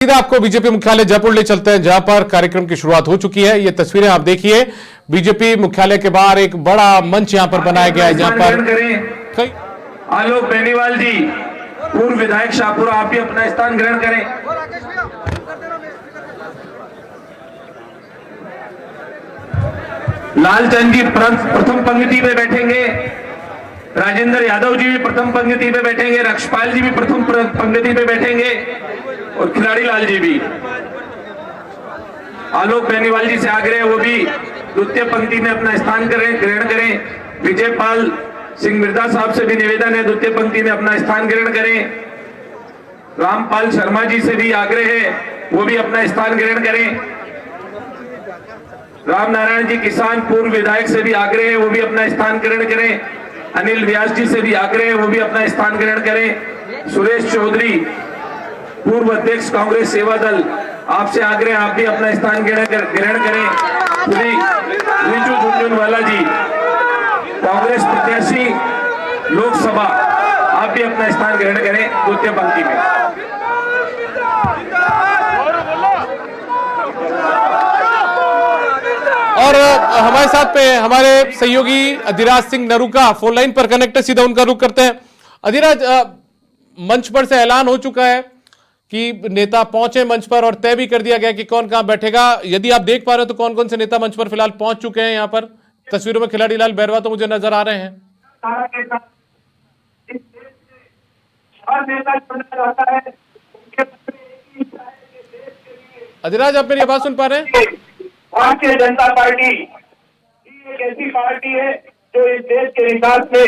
सीधा आपको बीजेपी मुख्यालय जयपुर ले चलते हैं, जहां पर कार्यक्रम की शुरुआत हो चुकी है। ये तस्वीरें आप देखिए, बीजेपी मुख्यालय के बाहर एक बड़ा मंच यहां पर बनाया गया है, जहां पर कई आलोक बेनीवाल जी, पूर्व विधायक शाहपुरा, आप भी अपना स्थान ग्रहण करें। लालचंद जी प्रथम पंक्ति में बैठेंगे, राजेंद्र यादव जी भी प्रथम पंक्ति में बैठेंगे, रक्षपाल जी भी प्रथम पंक्ति में बैठेंगे और खिलाड़ी लाल जी भी। आलोक बेनीवाल जी से आग्रह है वो भी द्वितीय पंक्ति में अपना स्थान ग्रहण करें। विजयपाल सिंह मिर्जा साहब से भी निवेदन है द्वितीय पंक्ति में अपना स्थान ग्रहण करें। रामपाल शर्मा जी से भी आग्रह है वो भी अपना स्थान ग्रहण करें। राम नारायण जी किसान पूर्व विधायक से भी आग्रह है वो भी अपना स्थान ग्रहण करें। अनिल व्यास जी से भी आग्रह है वो भी अपना स्थान ग्रहण करें। सुरेश चौधरी पूर्व अध्यक्ष कांग्रेस सेवा दल, आपसे आग्रह आप भी अपना स्थान ग्रहण करें। रिजू झुनझुनवाला जी कांग्रेस प्रत्याशी लोकसभा, आप भी अपना स्थान ग्रहण करें द्वितीय पंक्ति में। और हमारे साथ पे हमारे सहयोगी अधिराज सिंह नरूका फोन लाइन पर कनेक्ट है, सीधा उनका रुख करते हैं। अधिराज, मंच पर से ऐलान हो चुका है कि नेता पहुंचे मंच पर और तय भी कर दिया गया कि कौन कहां बैठेगा। यदि आप देख पा रहे हो तो कौन कौन से नेता मंच पर फिलहाल पहुंच चुके हैं? यहाँ पर तस्वीरों में खिलाड़ी लाल बैरवा तो मुझे नजर आ रहे हैं। अधिराज, आप मेरी आवाज सुन पा रहे हैं? भारतीय जनता पार्टी एक ऐसी पार्टी है जो इस देश के विकास में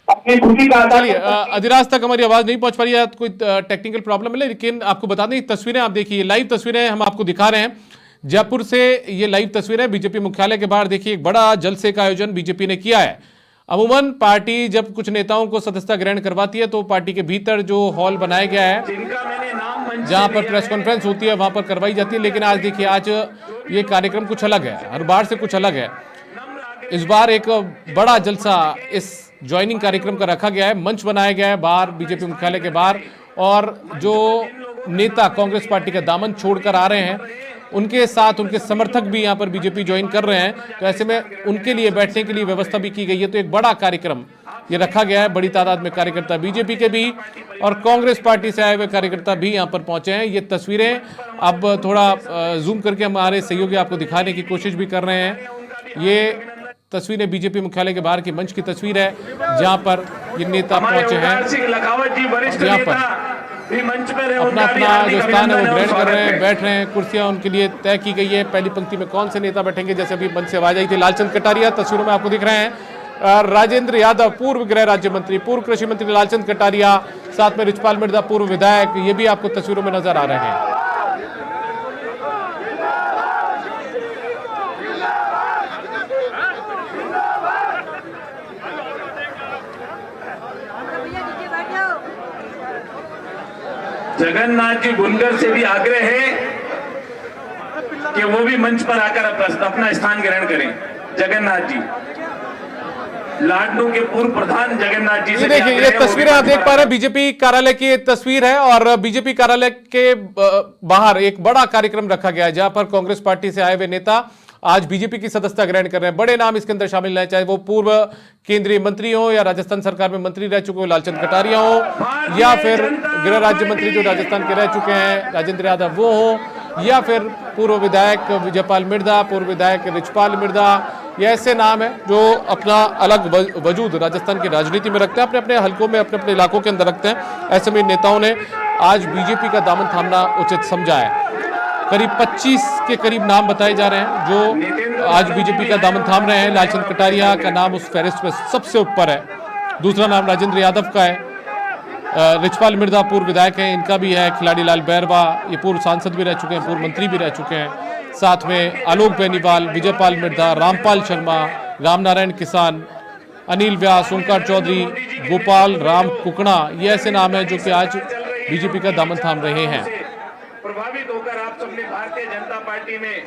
अपनी खुशी का चलिए, अधिराज तक हमारी आवाज नहीं पहुंच पा रही है, कोई टेक्निकल प्रॉब्लम है, लेकिन आपको बता दें तस्वीरें आप देखिए, लाइव तस्वीरें हम आपको दिखा रहे हैं जयपुर से। ये लाइव तस्वीरें बीजेपी मुख्यालय के बाहर देखिए, एक बड़ा जलसे का आयोजन बीजेपी ने किया है। अमूमन पार्टी जब कुछ नेताओं को सदस्यता ग्रहण करवाती है तो पार्टी के भीतर जो हॉल बनाया गया है जहां पर प्रेस कॉन्फ्रेंस होती है वहां पर करवाई जाती है, लेकिन आज देखिए, आज ये कार्यक्रम कुछ अलग है, हर बार से कुछ अलग है। इस बार एक बड़ा जलसा इस ज्वाइनिंग कार्यक्रम का रखा गया है, मंच बनाया गया है बाहर बीजेपी मुख्यालय के बाहर, और जो नेता कांग्रेस पार्टी का दामन छोड़कर आ रहे हैं उनके साथ उनके समर्थक भी यहाँ पर बीजेपी ज्वाइन कर रहे हैं, तो ऐसे में उनके लिए बैठने के लिए व्यवस्था भी की गई है। तो एक बड़ा कार्यक्रम ये रखा गया है, बड़ी तादाद में कार्यकर्ता बीजेपी के भी और कांग्रेस पार्टी से आए हुए कार्यकर्ता भी यहाँ पर पहुंचे हैं। ये तस्वीरें अब थोड़ा जूम करके हमारे सहयोगी आपको दिखाने की कोशिश भी कर रहे हैं। ये तस्वीरें बीजेपी मुख्यालय के बाहर की मंच की तस्वीर है जहां पर ये नेता पहुंचे हैं, यहाँ पर अपना अपना जो स्थान है वो ग्रहण कर रहे हैं, बैठ रहे हैं। कुर्सियां उनके लिए तय की गई है। पहली पंक्ति में कौन से नेता बैठेंगे, जैसे अभी मंच से आवाज आई थी, लालचंद कटारिया तस्वीरों में आपको दिख रहे हैं, राजेंद्र यादव पूर्व गृह राज्य मंत्री, पूर्व कृषि मंत्री लालचंद कटारिया, साथ में रिचपाल मिर्जा पूर्व विधायक, ये भी आपको तस्वीरों में नजर आ रहे हैं। जगन्नाथ जी बुनकर से भी आग्रह है कि वो भी मंच पर आकर अपना स्थान ग्रहण करें। जगन्नाथ जी, लाडनू के पूर्व प्रधान जगन्नाथ जी से देखिए, ये तस्वीरें आप देख पा रहे हैं, बीजेपी कार्यालय की तस्वीर है और बीजेपी कार्यालय के बाहर एक बड़ा कार्यक्रम रखा गया है जहां पर कांग्रेस पार्टी से आए हुए नेता आज बीजेपी की सदस्यता ग्रहण कर रहे हैं। बड़े नाम इसके अंदर शामिल हैं, चाहे वो पूर्व केंद्रीय मंत्री हो या राजस्थान सरकार में मंत्री रह चुके हो लालचंद कटारिया हो, या फिर गृह राज्य मंत्री जो राजस्थान के रह चुके हैं राजेंद्र यादव वो हो, या फिर पूर्व विधायक विजयपाल मिर्जा, पूर्व विधायक रिचपाल मिर्जा। ये ऐसे नाम है जो अपना अलग वजूद राजस्थान की राजनीति में रखते हैं, अपने अपने हलकों में, अपने अपने इलाकों के अंदर रखते हैं। ऐसे में नेताओं ने आज बीजेपी का दामन थामना उचित समझा है। करीब 25 के करीब नाम बताए जा रहे हैं जो आज बीजेपी का दामन थाम रहे हैं। लालचंद कटारिया का नाम उस फहरिस्त में सबसे ऊपर है, दूसरा नाम राजेंद्र यादव का है, रिचपाल मिर्जा पूर्व विधायक हैं, इनका भी है, खिलाड़ी लाल बैरवा ये पूर्व सांसद भी रह चुके हैं, पूर्व मंत्री भी रह चुके हैं, साथ में आलोक बेनीवाल, विजयपाल मिर्जा, रामपाल शर्मा, राम नारायण किसान, अनिल व्यास, ओंकार चौधरी, गोपाल राम कुकड़ा, ये ऐसे नाम हैं जो कि आज बीजेपी का दामन थाम रहे हैं। प्रभावित होकर आप सबने भारतीय जनता पार्टी में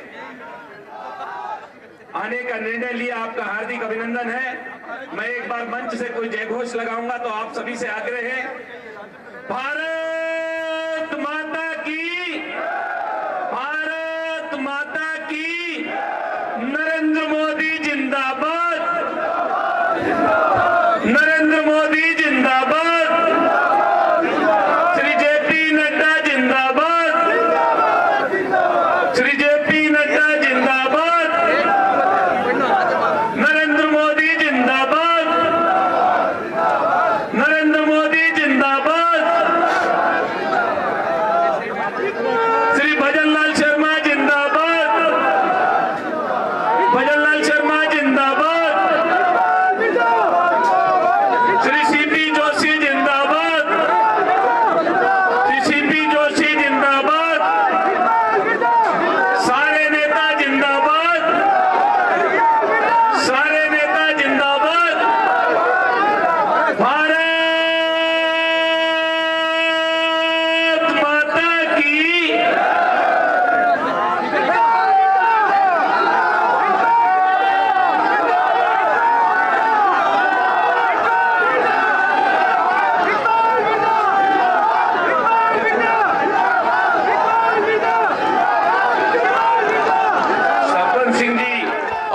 आने का निर्णय लिया, आपका हार्दिक अभिनंदन है। मैं एक बार मंच से कोई जय घोष लगाऊंगा तो आप सभी से आग्रह है, भारत माता की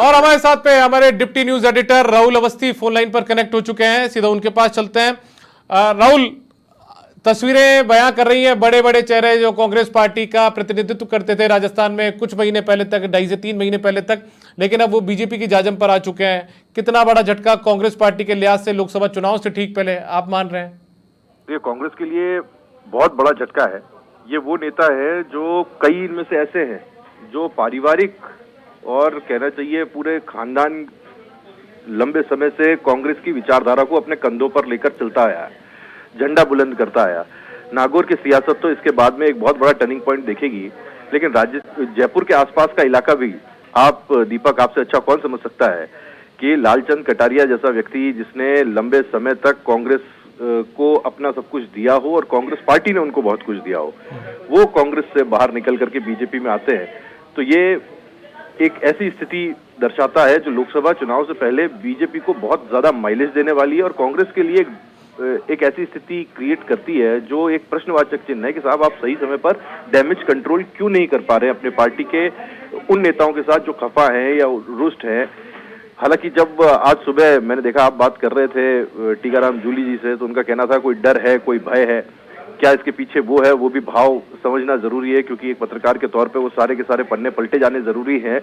और हमारे साथ में हमारे deputy news editor Rahul Awasthi phone line पर कनेक्ट हो चुके हैं, सीधा उनके पास चलते हैं। राहुल, तस्वीरें बयां कर रही हैं बड़े बड़े चेहरे जो कांग्रेस पार्टी का प्रतिनिधित्व करते थे राजस्थान में कुछ महीने पहले तक, 2.5 से 3 महीने पहले तक, लेकिन अब वो बीजेपी की जाजम पर आ चुके हैं। कितना बड़ा झटका कांग्रेस पार्टी के लिहाज से लोकसभा चुनाव से ठीक पहले आप मान रहे हैं? ये कांग्रेस के लिए बहुत बड़ा झटका है। ये वो नेता है जो कई इनमें से ऐसे हैं जो पारिवारिक और कहना चाहिए पूरे खानदान लंबे समय से कांग्रेस की विचारधारा को अपने कंधों पर लेकर चलता आया है, झंडा बुलंद करता आया। नागौर की सियासत तो इसके बाद में एक बहुत बड़ा टर्निंग पॉइंट देखेगी, लेकिन जयपुर के आसपास का इलाका भी आप दीपक आपसे अच्छा कौन समझ सकता है कि लालचंद कटारिया जैसा व्यक्ति जिसने लंबे समय तक कांग्रेस को अपना सब कुछ दिया हो और कांग्रेस पार्टी ने उनको बहुत कुछ दिया हो, वो कांग्रेस से बाहर निकल करके बीजेपी में आते हैं, तो ये एक ऐसी स्थिति दर्शाता है जो लोकसभा चुनाव से पहले बीजेपी को बहुत ज्यादा माइलेज देने वाली है और कांग्रेस के लिए एक ऐसी स्थिति क्रिएट करती है जो एक प्रश्नवाचक चिन्ह है कि साहब आप सही समय पर डैमेज कंट्रोल क्यों नहीं कर पा रहे हैं अपने पार्टी के उन नेताओं के साथ जो खफा हैं या रुष्ट हैं। हालांकि जब आज सुबह मैंने देखा आप बात कर रहे थे टीकाराम जूली जी से, तो उनका कहना था कोई डर है, कोई भय है, क्या इसके पीछे वो है, वो भी भाव समझना जरूरी है, क्योंकि एक पत्रकार के तौर पे वो सारे के सारे पन्ने पलटे जाने जरूरी हैं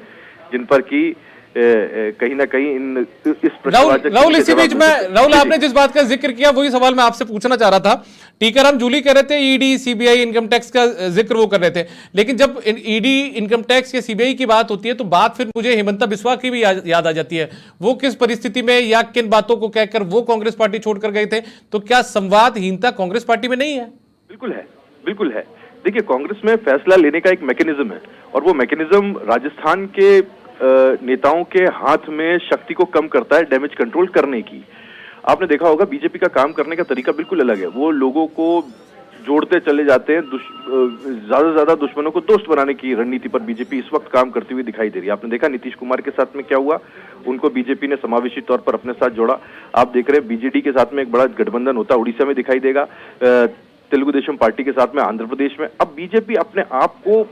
जिन पर कि कहीं ना कहीं इस राहुल इसी बीच में राहुल आपने जिस बात का जिक्र किया वही सवाल मैं आपसे पूछना चाह रहा था। टीकाराम जूली कह रहे थे ईडी सीबीआई इनकम टैक्स का जिक्र वो कर रहे थे, लेकिन जब ईडी इनकम टैक्स या सीबीआई की बात होती है तो बात फिर मुझे हेमंता बिस्वा की भी याद आ जाती है। वो किस परिस्थिति में या किन बातों को कहकर वो कांग्रेस पार्टी छोड़कर गए थे? तो क्या संवादहीनता कांग्रेस पार्टी में नहीं है? बिल्कुल है, बिल्कुल है। देखिए, कांग्रेस में फैसला लेने का एक मैकेनिज्म है और वो मैकेनिज्म राजस्थान के नेताओं के हाथ में शक्ति को कम करता है डैमेज कंट्रोल करने की। आपने देखा होगा बीजेपी का काम करने का तरीका बिल्कुल अलग है। वो लोगों को जोड़ते चले जाते हैं, ज्यादा से ज्यादा दुश्मनों को दोस्त बनाने की रणनीति पर बीजेपी इस वक्त काम करती हुई दिखाई दे रही है। आपने देखा नीतीश कुमार के साथ में क्या हुआ, उनको बीजेपी ने समावेशी तौर पर अपने साथ जोड़ा। आप देख रहे हैं बीजेडी के साथ में एक बड़ा गठबंधन होता उड़ीसा में दिखाई देगा, तेलुगु देशम पार्टी के साथ में आंध्र प्रदेश में। अब बीजेपी अपने आप को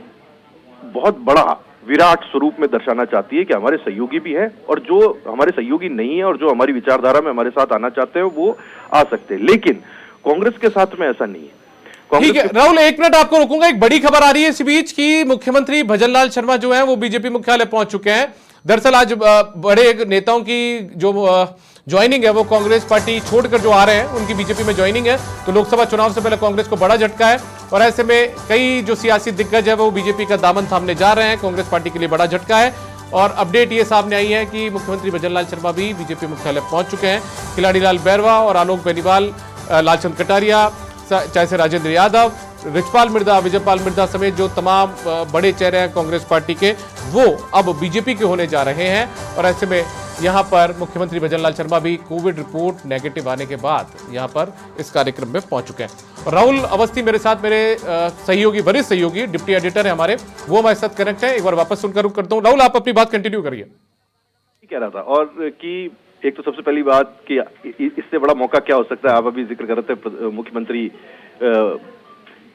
बहुत बड़ा विराट स्वरूप में दर्शाना चाहती है कि हमारे सहयोगी भी हैं और जो हमारे सहयोगी नहीं है और जो हमारी विचारधारा में हमारे साथ आना चाहते हैं वो आ सकते हैं, लेकिन कांग्रेस के साथ में ऐसा नहीं है। ठीक है राहुल, एक मिनट आपको रोकूंगा। एक बड़ी खबर आ रही है इस बीच की मुख्यमंत्री भजनलाल शर्मा जो है वो बीजेपी मुख्यालय पहुंच चुके हैं। दरअसल आज बड़े नेताओं की जो ज्वाइनिंग है वो कांग्रेस पार्टी छोड़कर जो आ रहे हैं उनकी बीजेपी में ज्वाइनिंग है, तो लोकसभा चुनाव से पहले कांग्रेस को बड़ा झटका है और ऐसे में कई जो सियासी दिग्गज है वो बीजेपी का दामन थामने जा रहे हैं। कांग्रेस पार्टी के लिए बड़ा झटका है और अपडेट ये सामने आई है कि मुख्यमंत्री भजनलाल शर्मा भी बीजेपी मुख्यालय पहुंच चुके हैं। खिलाड़ीलाल बैरवा और आलोक बेनीवाल, लालचंद कटारिया, चाहे से राजेंद्र यादव, रिचपाल मिर्दा, विजयपाल मिर्दा समेत जो तमाम बड़े चेहरे हैं कांग्रेस पार्टी के, वो अब बीजेपी के होने जा रहे हैं और ऐसे में यहां पर मुख्यमंत्री भजनलाल शर्मा भी कोविड रिपोर्ट नेगेटिव आने के बाद यहां पर इस कार्यक्रम में पहुंच चुके हैं। राहुल अवस्थी मेरे साथ, मेरे सहयोगी, वरिष्ठ सहयोगी, डिप्टी एडिटर है हमारे, वो हमारे साथ कनेक्ट है। एक बार वापस सुनकर रुक करता हूं। राहुल, आप अपनी बात कंटिन्यू करिए। कह रहा था और कि एक तो सबसे पहली बात कि इससे बड़ा मौका क्या हो सकता है। आप अभी जिक्र कर रहे थे मुख्यमंत्री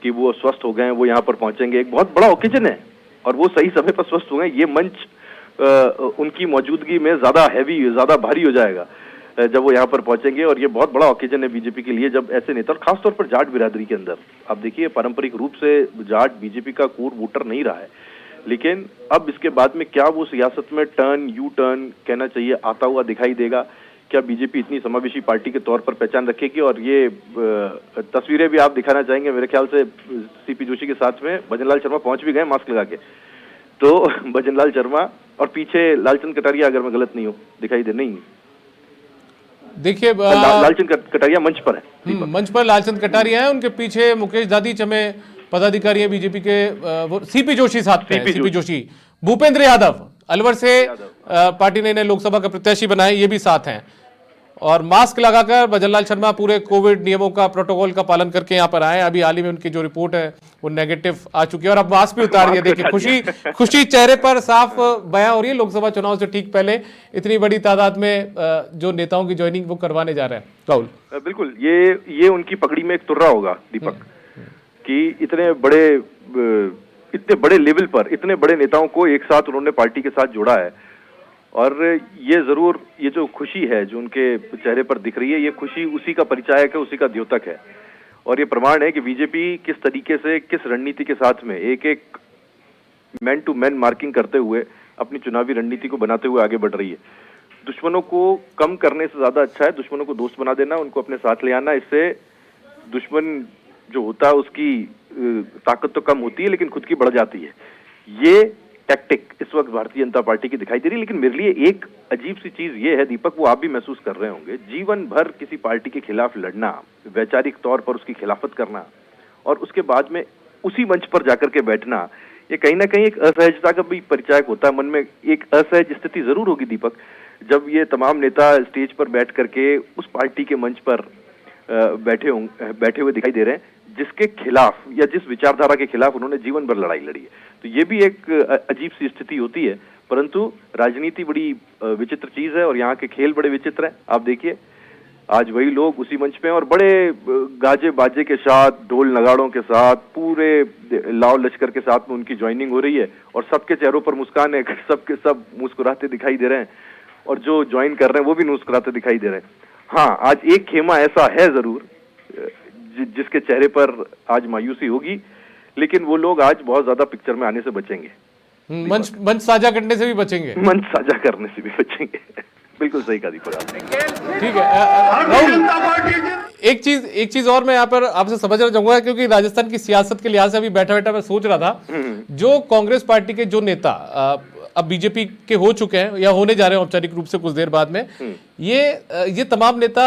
कि वो स्वस्थ हो गए, वो यहाँ पर पहुंचेंगे, एक बहुत बड़ा ओकेजन है और वो सही समय पर स्वस्थ हो गए। ये मंच उनकी मौजूदगी में ज्यादा हैवी, ज्यादा भारी हो जाएगा जब वो यहाँ पर पहुंचेंगे और ये बहुत बड़ा ओकेजन है बीजेपी के लिए जब ऐसे नेता, और खासतौर पर जाट बिरादरी के अंदर। आप देखिए, पारंपरिक रूप से जाट बीजेपी का कोर वोटर नहीं रहा है, लेकिन अब इसके बाद में क्या वो सियासत में यू टर्न कहना चाहिए आता हुआ दिखाई देगा? क्या बीजेपी इतनी समावेशी पार्टी के तौर पर पहचान रखेगी? और ये तस्वीरें भी आप दिखाना चाहेंगे मेरे ख्याल से सीपी जोशी के साथ में भजनलाल शर्मा पहुंच भी गए मास्क लगा के, तो भजनलाल शर्मा और पीछे लालचंद कटारिया, अगर मैं गलत नहीं हूं, दिखाई दे नहीं। देखिए लालचंद कटारिया मंच पर है, मंच पर लालचंद कटारिया है, उनके पीछे मुकेश दादी चमे पदाधिकारी हैं बीजेपी के, वो सीपी जोशी साथ में, सीपी जोशी, भूपेंद्र यादव अलवर से पार्टी ने इन्हें लोकसभा का प्रत्याशी बनाए, ये भी साथ हैं और मास्क लगाकर भजनलाल शर्मा पूरे कोविड नियमों का, प्रोटोकॉल का पालन करके यहाँ पर आए। अभी हाल ही में उनकी जो रिपोर्ट है वो नेगेटिव आ चुकी है और अब मास्क भी उतार दिया। देखिए खुशी चेहरे पर साफ बयां हो रही है। लोकसभा चुनाव से ठीक पहले इतनी बड़ी तादाद में जो नेताओं की ज्वाइनिंग वो करवाने जा रहे हैं। राहुल, बिल्कुल, ये उनकी पकड़ी में एक तुर्रा होगा दीपक, कि इतने बड़े लेवल पर इतने बड़े नेताओं को एक साथ उन्होंने पार्टी के साथ जोड़ा है और ये जरूर, ये जो खुशी है जो उनके चेहरे पर दिख रही है, ये खुशी उसी का परिचायक है, उसी का द्योतक है। और ये प्रमाण है कि बीजेपी किस तरीके से, किस रणनीति के साथ में एक एक मैन टू मैन मार्किंग करते हुए अपनी चुनावी रणनीति को बनाते हुए आगे बढ़ रही है। दुश्मनों को कम करने से ज्यादा अच्छा है दुश्मनों को दोस्त बना देना, उनको अपने साथ ले आना। इससे दुश्मन जो होता है उसकी ताकत तो कम होती है लेकिन खुद की बढ़ जाती है। ये टैक्टिक इस वक्त भारतीय जनता पार्टी की दिखाई दे रही है। लेकिन मेरे लिए एक अजीब सी चीज ये है दीपक, वो आप भी महसूस कर रहे होंगे, जीवन भर किसी पार्टी के खिलाफ लड़ना, वैचारिक तौर पर उसकी खिलाफत करना और उसके बाद में उसी मंच पर जाकर के बैठना, ये कहीं ना कहीं एक असहजता का भी परिचायक होता है। मन में एक असहज स्थिति जरूर होगी दीपक, जब ये तमाम नेता स्टेज पर बैठ करके उस पार्टी के मंच पर बैठे हुए दिखाई दे रहे हैं जिसके खिलाफ या जिस विचारधारा के खिलाफ उन्होंने जीवन भर लड़ाई लड़ी है। तो ये भी एक अजीब सी स्थिति होती है। परंतु राजनीति बड़ी विचित्र चीज है और यहाँ के खेल बड़े विचित्र हैं। आप देखिए आज वही लोग उसी मंच पे और बड़े गाजे बाजे के साथ, ढोल नगाड़ों के साथ, पूरे लाव लश्कर के साथ में उनकी ज्वाइनिंग हो रही है और सबके चेहरों पर मुस्कान है, सबके सब मुस्कुराते दिखाई दे रहे हैं और जो ज्वाइन कर रहे हैं वो भी मुस्कुराते दिखाई दे रहे हैं। हाँ, आज एक खेमा ऐसा है जरूर जिसके चेहरे पर आज मायूसी होगी, लेकिन वो लोग आज बहुत ज्यादा पिक्चर में आने से बचेंगे, मंच साझा करने से भी बचेंगे, मंच साझा करने से भी बचेंगे। बिल्कुल सही कहा दीपक आपने। ठीक है राहुल, एक चीज और मैं यहाँ पर आपसे समझना चाहूंगा, क्योंकि राजस्थान की सियासत के लिहाज से अभी बैठा बैठा मैं सोच रहा था, जो कांग्रेस पार्टी के जो नेता अब बीजेपी के हो चुके हैं या होने जा रहे हैं औपचारिक रूप से कुछ देर बाद में, ये तमाम नेता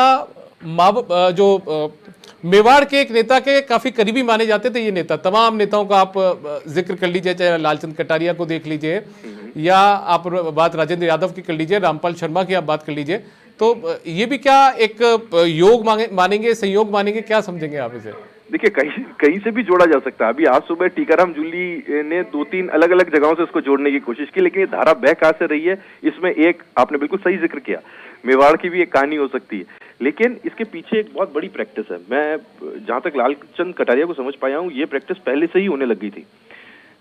जो मेवाड़ के एक नेता के काफी करीबी माने जाते थे। ये नेता, तमाम नेताओं का आप जिक्र कर लीजिए, चाहे लालचंद कटारिया को देख लीजिए या आप बात राजेंद्र यादव की कर लीजिए, रामपाल शर्मा की आप बात कर लीजिए, तो ये भी क्या एक योग मानेंगे, संयोग मानेंगे, क्या समझेंगे आप इसे? देखिए, कहीं से भी जोड़ा जा सकता है। अभी आज सुबह टीकाराम जूली ने 2-3 अलग अलग जगहों से इसको जोड़ने की कोशिश की, लेकिन ये धारा बह कहां से रही है, इसमें एक आपने बिल्कुल सही जिक्र किया, मेवाड़ की भी एक कहानी हो सकती है, लेकिन इसके पीछे एक बहुत बड़ी प्रैक्टिस है। मैं जहां तक लालचंद कटारिया को समझ पाया हूं, ये प्रैक्टिस पहले से ही होने लग गई थी।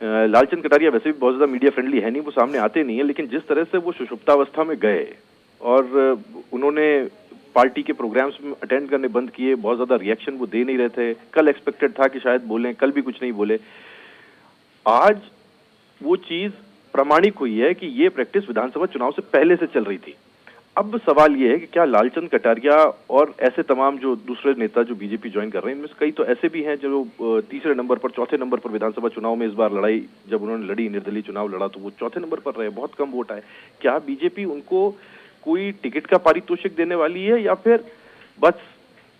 लालचंद कटारिया वैसे भी बहुत ज्यादा मीडिया फ्रेंडली है नहीं, वो सामने आते नहीं है, लेकिन जिस तरह से वो सुषुप्तावस्था में गए और उन्होंने पार्टी के प्रोग्राम्स में अटेंड करने बंद किए, बहुत ज्यादा रिएक्शन वो दे नहीं रहे थे। कल एक्सपेक्टेड था कि शायद बोलें, कल भी कुछ नहीं बोले। आज वो चीज प्रमाणिक हुई है कि ये प्रैक्टिस विधानसभा चुनाव से पहले से चल रही थी। अब सवाल ये है कि क्या लालचंद कटारिया और ऐसे तमाम जो दूसरे नेता जो बीजेपी ज्वाइन कर रहे हैं, इनमें से कई तो ऐसे भी हैं जो तीसरे नंबर पर, चौथे नंबर पर विधानसभा चुनाव में इस बार लड़ाई, जब उन्होंने लड़ी, निर्दलीय चुनाव लड़ा, तो वो चौथे नंबर पर रहे, बहुत कम वोट आए। क्या बीजेपी उनको कोई टिकट का पारितोषिक देने वाली है या फिर बस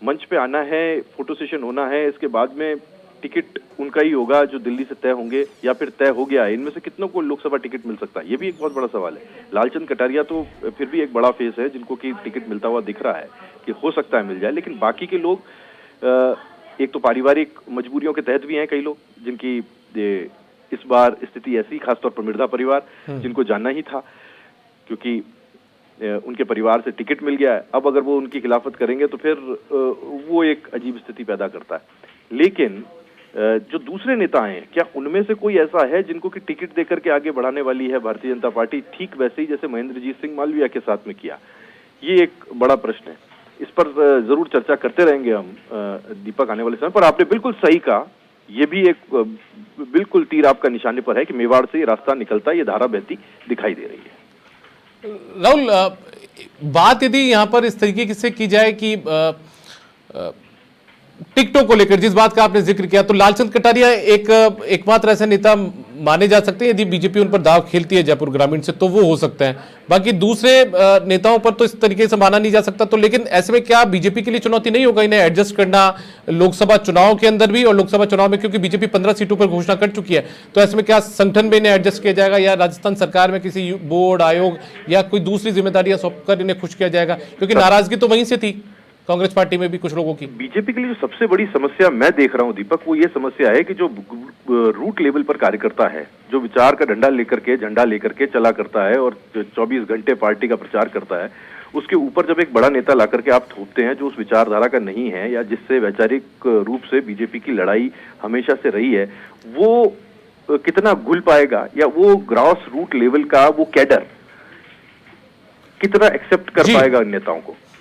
मंच पे आना है, फोटो सेशन होना है, इसके बाद में टिकट उनका ही होगा जो दिल्ली से तय होंगे, या फिर तय हो गया है? इनमें से कितनों को लोकसभा टिकट मिल सकता है, ये भी एक बहुत बड़ा सवाल है। लालचंद कटारिया तो फिर भी एक बड़ा फेस है जिनको कि टिकट मिलता हुआ दिख रहा है कि हो सकता है मिल जाए, लेकिन बाकी के लोग एक तो पारिवारिक मजबूरियों के तहत भी हैं, कई लोग जिनकी इस बार स्थिति ऐसी, खासतौर पर मिर्जा परिवार, जिनको जानना ही था क्योंकि उनके परिवार से टिकट मिल गया है। अब अगर वो उनकी खिलाफत करेंगे तो फिर वो एक अजीब स्थिति पैदा करता है। लेकिन जो दूसरे नेता हैं, क्या उनमें से कोई ऐसा है जिनको कि टिकट देकर के आगे बढ़ाने वाली है भारतीय जनता पार्टी, ठीक वैसे ही जैसे महेंद्रजीत सिंह मालविया के साथ में किया? ये एक बड़ा प्रश्न है, इस पर जरूर चर्चा करते रहेंगे हम दीपक आने वाले समय पर। आपने बिल्कुल सही कहा, ये भी एक बिल्कुल तीर आपका निशाने पर है कि मेवाड़ से ये रास्ता निकलता है, ये धारा बहती दिखाई दे रही है। राहुल, बात यदि यहाँ पर इस तरीके से की जाए कि टिकटों को लेकर जिस बात का आपने जिक्र किया, तो लालचंद कटारिया एकमात्र ऐसे नेता माने जा सकते हैं, यदि बीजेपी उन पर दाव खेलती है जयपुर ग्रामीण से तो वो हो सकते हैं। बाकी दूसरे नेताओं पर तो इस तरीके से माना नहीं जा सकता। तो लेकिन ऐसे में क्या बीजेपी के लिए चुनौती नहीं होगा इन्हें एडजस्ट करना लोकसभा चुनाव के अंदर भी, और लोकसभा चुनाव में क्योंकि बीजेपी 15 सीटों पर घोषणा कर चुकी है, तो ऐसे में क्या संगठन में इन्हें एडजस्ट किया जाएगा या राजस्थान सरकार में किसी बोर्ड, आयोग या कोई दूसरी जिम्मेदारियां सौंपकर इन्हें खुश किया जाएगा? क्योंकि नाराजगी तो वहीं से थी कांग्रेस पार्टी में भी कुछ लोगों की। बीजेपी के लिए जो सबसे बड़ी समस्या मैं देख रहा हूं दीपक, वो ये समस्या है कि जो रूट लेवल पर कार्यकर्ता है, जो विचार का डंडा लेकर के, झंडा लेकर के चला करता है और 24 घंटे पार्टी का प्रचार करता है, उसके ऊपर जब एक बड़ा नेता ला करके आप थोपते हैं जो उस विचारधारा का नहीं है या जिससे वैचारिक रूप से बीजेपी की लड़ाई हमेशा से रही है, वो कितना घुल पाएगा? या वो ग्रास रूट लेवल का वो कैडर कितना एक्सेप्ट कर जी। पाएगा इन नेताओं को।